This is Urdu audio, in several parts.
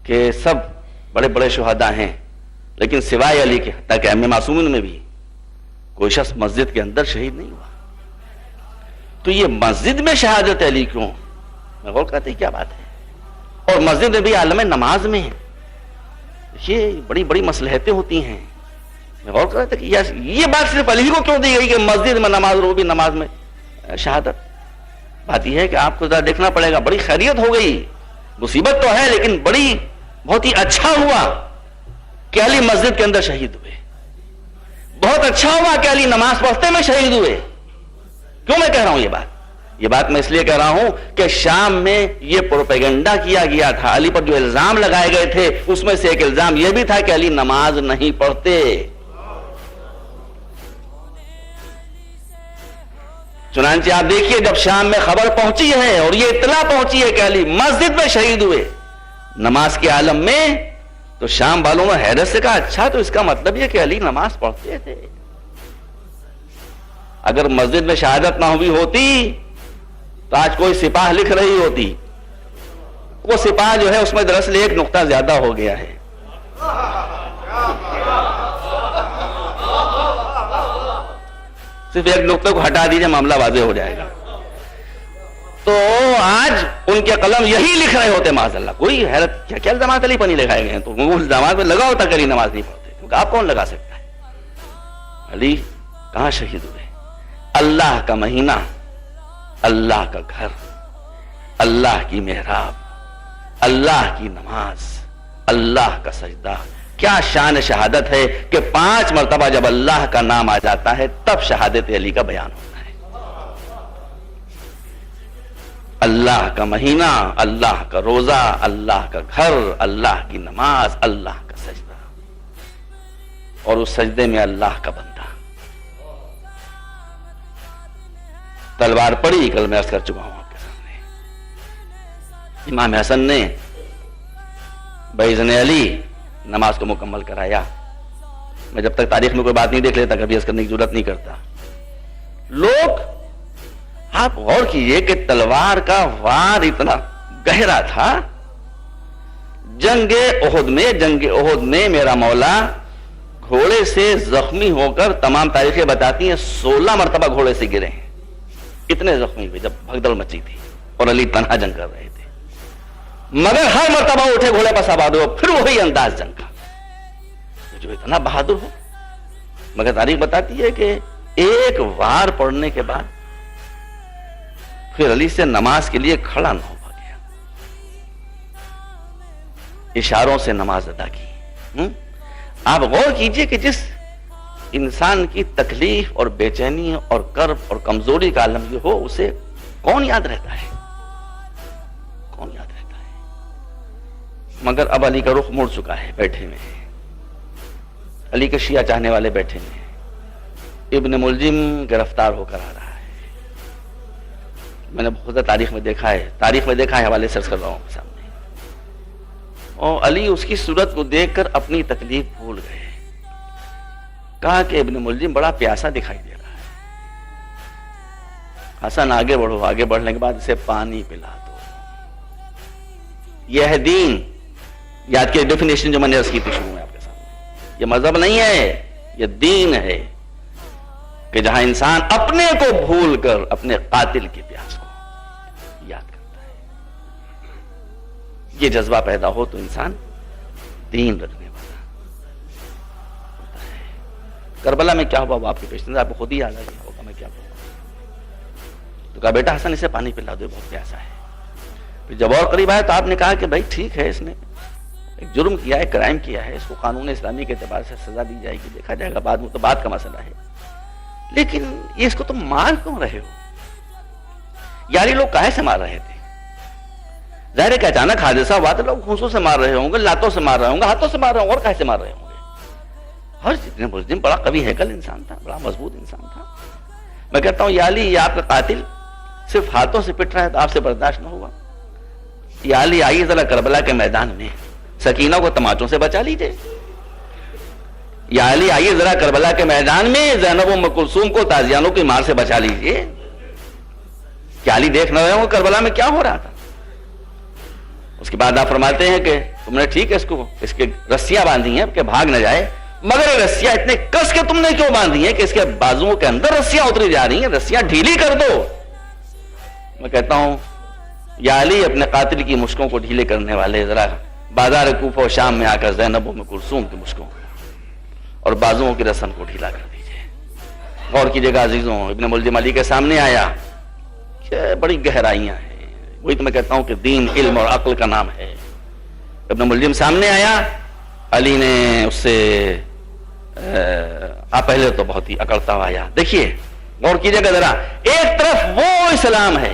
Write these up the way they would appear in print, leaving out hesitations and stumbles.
کہ سب بڑے بڑے شہداء ہیں لیکن سوائے علی کے، حتیٰ کہ ائمہ معصومین میں بھی کوئی شخص مسجد کے اندر شہید نہیں ہوا. تو یہ مسجد میں شہادت علی کیوں؟ میں غور کرتے کیا بات ہے. اور مسجد میں بھی عالم نماز میں یہ بڑی بڑی مصلحتیں ہوتی ہیں. میں غور کرتا کہ یہ بات صرف علی کو کیوں دی گئی کہ مسجد میں نماز رو بھی نماز میں شہادت. بات یہ ہے کہ آپ کو ذرا دیکھنا پڑے گا، بڑی خیریت ہو گئی، مصیبت تو ہے لیکن بہت ہی اچھا ہوا کہ علی مسجد کے اندر شہید ہوئے. بہت اچھا ہوا کہ علی نماز پڑھتے میں شہید ہوئے. کیوں میں کہہ رہا ہوں یہ بات میں اس لیے کہہ رہا ہوں کہ شام میں یہ پروپیگنڈا کیا گیا تھا، علی پر جو الزام لگائے گئے تھے اس میں سے ایک الزام یہ بھی تھا کہ علی نماز نہیں پڑھتے. چنانچہ آپ دیکھیے جب شام میں خبر پہنچی ہے اور یہ اطلاع پہنچی ہے کہ علی مسجد میں شہید ہوئے نماز کے عالم میں، تو شام والوں نے حیرت سے کہا اچھا تو اس کا مطلب یہ کہ علی نماز پڑھتے تھے. اگر مسجد میں شہادت نہ ہوئی ہوتی تو آج کوئی سپاہ لکھ رہی ہوتی. وہ سپاہ جو ہے اس میں دراصل ایک نقطہ زیادہ ہو گیا ہے. صرف ایک نقطے کو ہٹا دیجئے معاملہ واضح ہو جائے گا. تو آج ان کے قلم یہی لکھ رہے ہوتے معاذ اللہ. کوئی حیرت کیا الزامات علی پر نہیں لگائے گئے ہیں. تو وہ الزامات میں لگا ہوتا کہ علی نماز نہیں پڑھتے، کیونکہ آپ کون لگا سکتا ہے. علی کہاں شہید ہوئے؟ اللہ کا مہینہ، اللہ کا گھر، اللہ کی محراب، اللہ کی نماز، اللہ کا سجدہ. کیا شان شہادت ہے کہ 5 مرتبہ جب اللہ کا نام آ جاتا ہے تب شہادت علی کا بیان ہوتا ہے. اللہ کا مہینہ، اللہ کا روزہ، اللہ کا گھر، اللہ کی نماز، اللہ کا سجدہ، اور اس سجدے میں اللہ کا بندہ. تلوار پڑی، کل میں عرض کر چکا ہوں آپ کے سامنے. امام حسن نے باذن علی نماز کو مکمل کرایا. میں جب تک تاریخ میں کوئی بات نہیں دیکھ لیتا کبھی عرض کرنے کی ضرورت نہیں کرتا. لوگ آپ غور کیجئے کہ تلوار کا وار اتنا گہرا تھا. جنگ احد میں میرا مولا گھوڑے سے زخمی ہو کر تمام تاریخیں بتاتی ہیں 16 مرتبہ گھوڑے سے گرے ہیں. اتنے زخمی ہوئے جب بھگدڑ مچی تھی اور علی تنہا جنگ کر رہے تھے، مگر ہر مرتبہ اٹھے گھوڑے پر سوار ہو پھر وہی انداز جنگ کا. جو اتنا بہادر ہو، مگر تاریخ بتاتی ہے کہ ایک وار پڑھنے کے بعد پھر علی سے نماز کے لیے کھڑا نہ ہو گیا، اشاروں سے نماز ادا کی. آپ غور کیجئے کہ جس انسان کی تکلیف اور بے چینی اور کرب اور کمزوری کا عالم یہ ہو، اسے کون یاد رہتا ہے؟ کون یاد رہتا ہے؟ مگر اب علی کا رخ مڑ چکا ہے. بیٹھے میں علی کے شیعہ چاہنے والے بیٹھے میں. ابن ملجم گرفتار ہو کر آ رہا ہے. میں نے بہت تاریخ میں دیکھا ہے حوالے سرچ کر رہا ہوں سامنے. اور علی اس کی صورت کو دیکھ کر اپنی تکلیف بھول گئے. کہا کہ ابن ملجم بڑا پیاسا دکھائی دے رہا ہے. حسن آگے بڑھو. آگے بڑھنے کے بعد اسے پانی پلا دو. یہ ہے دین. یاد کی ڈیفینیشن جو میں نے اس کی شروع میں آپ کے سامنے. یہ مذہب نہیں ہے، یہ دین ہے کہ جہاں انسان اپنے کو بھول کر اپنے قاتل کی پیاس کو یاد کرتا ہے. یہ جذبہ پیدا ہو تو انسان دین رکھنے والا ہوتا ہے. کربلا میں کیا ہوا وہ آپ کے پیش نظر آپ کو خود ہی یاد آ گیا ہوگا میں کیا بولوں. تو کہا بیٹا حسن اسے پانی پلا دو، بہت پیاسا ہے. پھر جب اور قریب آیا تو آپ نے کہا کہ بھائی ٹھیک ہے، اس نے ایک جرم کیا ہے، کرائم کیا ہے، اس کو قانون اسلامی کے اعتبار سے سزا دی جائے گی، دیکھا جائے گا بعد میں، تو بات کا مسئلہ ہے. لیکن یہ اس کو تم مار کیوں رہے ہو؟ یاری لوگ کاہے سے مار رہے تھے؟ ظاہر ہے کہ اچانک حادثہ ہوا تو لوگ گھونسوں سے مار رہے ہوں گے، لاتوں سے مار رہے ہوں گے، ہاتھوں سے مار رہے ہوں گے، اور کاہے سے مار رہے ہوں گے؟ ہر جتنے مسلم بڑا قوی ہیکل انسان تھا، بڑا مضبوط انسان تھا. میں کہتا ہوں یا علی، یہ آپ کا قاتل صرف ہاتھوں سے پٹ رہا ہے تو آپ سے برداشت نہ ہوا. یا علی آئیے ذرا کربلا کے میدان میں سکینہ کو تماچوں سے بچا لیجئے. یا علی آئیے ذرا کربلا کے میدان میں زینب و ام کلثوم کو تازیانوں کی مار سے بچا لیجئے. کیا علی دیکھ نہ رہے ہوں کربلا میں کیا ہو رہا تھا؟ اس کے بعد آپ فرماتے ہیں کہ تم نے ٹھیک ہے اس کے رسیاں باندھی ہیں کہ بھاگ نہ جائے، مگر یہ رسیاں اتنے کس کے تم نے کیوں باندھی ہیں کہ اس کے بازوؤں کے اندر رسیاں اتری جا رہی ہیں؟ رسیاں ڈھیلی کر دو۔ میں کہتا ہوں یا علی اپنے قاتل کی مشکوں کو ڈھیلے کرنے والے، ذرا بازار کوفہ و شام میں آ کر زینب ام کلثوم کی مشکوں اور بازوؤں کی رسن کو ڈھیلا کر دیجئے۔ غور کیجئے گا عزیزوں، ابن ملجم علی کے سامنے آیا کہ بڑی گہرائیاں ہیں، وہی تو میں کہتا ہوں کہ دین علم اور عقل کا نام ہے۔ ابن ملجم سامنے آیا، علی نے اس سے پہلے تو بہت ہی اکڑتا ہوا آیا۔ دیکھیے غور کیجئے گا ذرا، ایک طرف وہ اسلام ہے،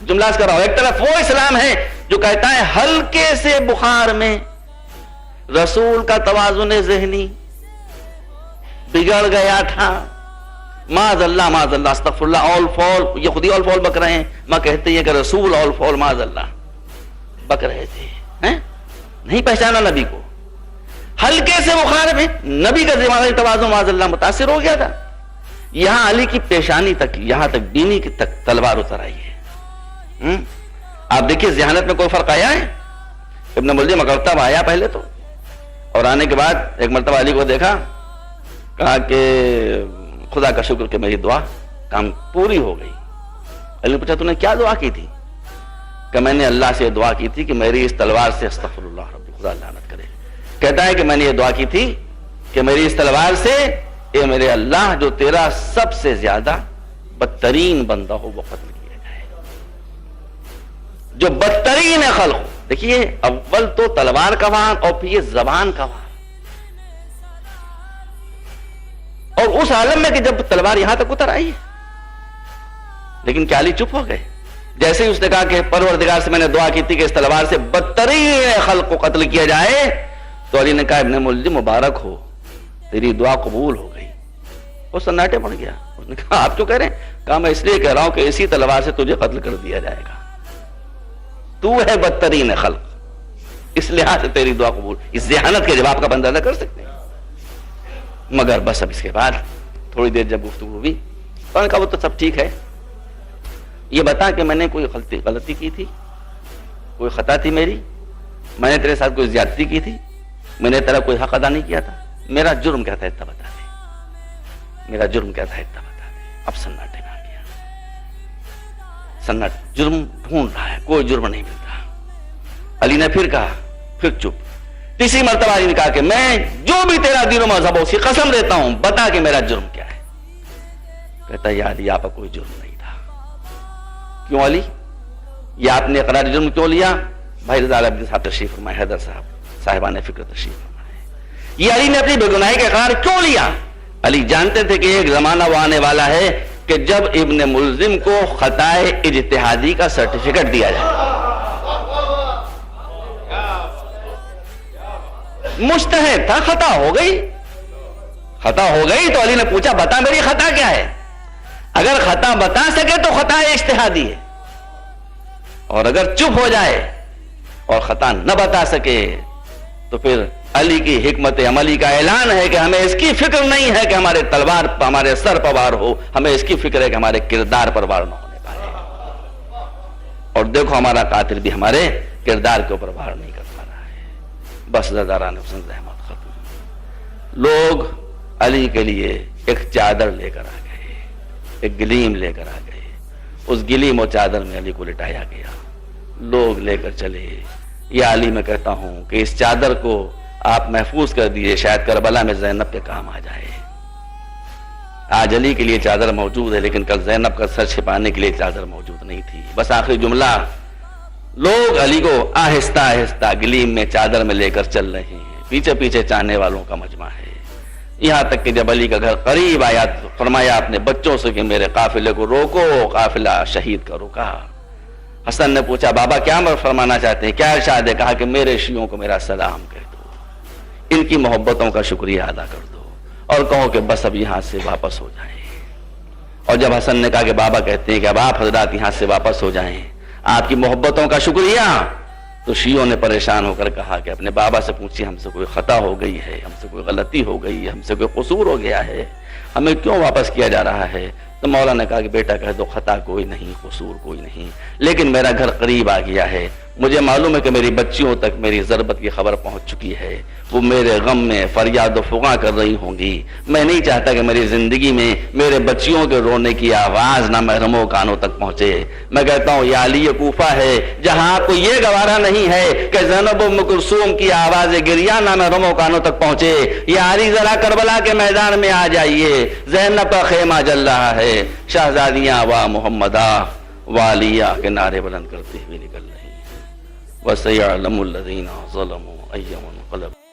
جملہ کر رہا ہوں، ایک طرف وہ اسلام ہے جو کہتا ہے ہلکے سے بخار میں رسول کا توازن ذہنی بگڑ گیا تھا، معاذ اللہ استغفر اللہ، اول فول، یہ خود ہی اول فول بک رہے ہیں، ماں کہتے ہیں کہ رسول اول فول معاذ اللہ بک رہے تھے، نہیں پہچانا نبی کو، ہلکے سے بخار میں نبی کا دماغی توازن معاذ اللہ متاثر ہو گیا تھا۔ یہاں علی کی پیشانی تک، یہاں تک بینی کی تک تلوار اتر آئی ہے۔ آپ دیکھیے ذہانت میں کوئی فرق آیا ہے؟ ابن ملجم اکڑتا ہوا آیا پہلے تو، اور آنے کے بعد ایک مرتبہ علی کو دیکھا، کہا کہ خدا کا شکر کہ میری دعا کام پوری ہو گئی۔ علی نے پوچھا تو نے کیا دعا کی تھی؟ کہ میں نے اللہ سے دعا کی تھی کہ میری اس تلوار سے، استغفر اللہ ربی، خدا لعنت کرے، کہتا ہے کہ میں نے یہ دعا کی تھی کہ میری اس تلوار سے اے میرے اللہ جو تیرا سب سے زیادہ بدترین بندہ ہو وہ قتل کیا جائے، جو بدترین خلق ہو۔ دیکھیے اول تو تلوار کا وار اور پھر یہ زبان کا وار، اور اس عالم میں کہ جب تلوار یہاں تک اتر آئی، لیکن کیا علی چپ ہو گئے؟ جیسے ہی اس نے کہا کہ پروردگار سے میں نے دعا کی تھی کہ اس تلوار سے بدترین خلق کو قتل کیا جائے، تو علی نے کہا ابن ملجم مبارک ہو، تیری دعا قبول ہو گئی۔ وہ سناٹے پڑ گیا، اس نے کہا آپ کیوں کہہ رہے ہیں؟ کہا میں اس لیے کہہ رہا ہوں کہ اسی تلوار سے تجھے قتل کر دیا جائے گا، تو ہے بدترین خلق، اس لحاظ سے تیری دعا قبول۔ اس ذہانت کے جواب کا اندازہ کر سکتے ہیں۔ مگر بس اب اس کے بعد تھوڑی دیر جب گفتگو ہوئی تو نے کہا وہ تو سب ٹھیک ہے، یہ بتا کہ میں نے کوئی غلطی کی تھی، کوئی خطا تھی میری، میں نے تیرے ساتھ کوئی زیادتی کی تھی، میں نے تیرا کوئی حق ادا نہیں کیا تھا، میرا جرم کیا تھا اتنا بتا دے، میرا جرم کیا تھا اتنا بتا دے۔ اب سناٹے میں آ گیا، سناٹے، جرم ڈھونڈ رہا ہے، کوئی جرم نہیں ملتا۔ علی نے پھر کہا، پھر چپ۔ تیسری مرتبہ علی نے کہا کہ میں جو بھی تیرا دین و مذہب ہو اس کی قسم دیتا ہوں، بتا کہ میرا جرم کیا ہے۔ کہتا ہے یا علی آپ کا کوئی جرم نہیں تھا۔ کیوں علی؟ یہ آپ نے اقرار جرم کیوں لیا؟ بھائی رضا علیہ صاحب تشریف فرمائے، حیدر صاحبان فکر تشریف فرمائے۔ یہ علی نے اپنی بے گناہی کا اقرار کیوں لیا؟ علی جانتے تھے کہ ایک زمانہ وہ آنے والا ہے کہ جب ابن ملزم کو خطائے اجتہادی کا سرٹیفکیٹ دیا جائے۔ مجتہد تھا، خطا ہو گئی، خطا ہو گئی تو علی نے پوچھا بتا میری خطا کیا ہے؟ اگر خطا بتا سکے تو خطا اجتہادی ہے، اور اگر چپ ہو جائے اور خطا نہ بتا سکے تو پھر علی کی حکمت عملی کا اعلان ہے کہ ہمیں اس کی فکر نہیں ہے کہ ہمارے تلوار ہمارے سر پر وار ہو، ہمیں اس کی فکر ہے کہ ہمارے کردار پر وار نہ ہونے پائے۔ اور دیکھو ہمارا قاتل بھی ہمارے کردار کے اوپر وار نہیں کر پا رہا ہے۔ بس زرداران حسین رحمت ختم۔ لوگ علی کے لیے ایک چادر لے کر آ گئے، ایک گلیم لے کر آ گئے، اس گلیم و چادر میں علی کو لٹایا گیا، لوگ لے کر چلے۔ یا علی میں کہتا ہوں کہ اس چادر کو آپ محفوظ کر دیجئے، شاید کربلا میں زینب کے کام آ جائے۔ آج علی کے لیے چادر موجود ہے، لیکن کل زینب کا سر چھپانے کے لیے چادر موجود نہیں تھی۔ بس آخری جملہ، لوگ علی کو آہستہ آہستہ گلیم میں چادر میں لے کر چل رہے ہیں، پیچھے پیچھے چاہنے والوں کا مجمع ہے۔ یہاں تک کہ جب علی کا گھر قریب آیا تو فرمایا اپنے بچوں سے کہ میرے قافلے کو روکو، قافلہ شہید کا رکا۔ حسن نے پوچھا بابا کیا فرمانا چاہتے ہیں، کیا ارشاد ہے؟ کہا کہ میرے شیعوں کو میرا سلام کہہ دو، ان کی محبتوں کا شکریہ ادا کر دو، اور کہو کہ بس اب یہاں سے واپس ہو جائیں۔ اور جب حسن نے کہا کہ بابا کہتے ہیں کہ اب آپ حضرات یہاں سے واپس ہو جائیں، آپ کی محبتوں کا شکریہ، تو شیعوں نے پریشان ہو کر کہا کہ اپنے بابا سے پوچھیے ہم سے کوئی خطا ہو گئی ہے، ہم سے کوئی غلطی ہو گئی ہے، ہم سے کوئی قصور ہو گیا ہے، ہمیں کیوں واپس کیا جا رہا ہے؟ تو مولا نے کہا کہ بیٹا کہہ دو خطا کوئی نہیں، قصور کوئی نہیں، لیکن میرا گھر قریب آ گیا ہے، مجھے معلوم ہے کہ میری بچیوں تک میری ضربت کی خبر پہنچ چکی ہے، وہ میرے غم میں فریاد و فغاں کر رہی ہوں گی۔ میں نہیں چاہتا کہ میری زندگی میں میرے بچیوں کے رونے کی آواز نامحرموں کانوں تک پہنچے۔ میں کہتا ہوں یا علی کوفہ ہے جہاں آپ کو یہ گوارا نہیں ہے کہ زینب ام کلثوم کی آواز گریہ نامحرموں کانوں تک پہنچے، یا علی ذرا کربلا کے میدان میں آ جائیے، زینب کا خیمہ جل رہا ہے، شہزادیاں وا محمدہ والیہ کے نعرے بلند کرتے ہوئے نکل رہی ہیں۔ وَسَيَعْلَمُ الَّذِينَ ظَلَمُوا أَيَّ مُنْقَلَبٍ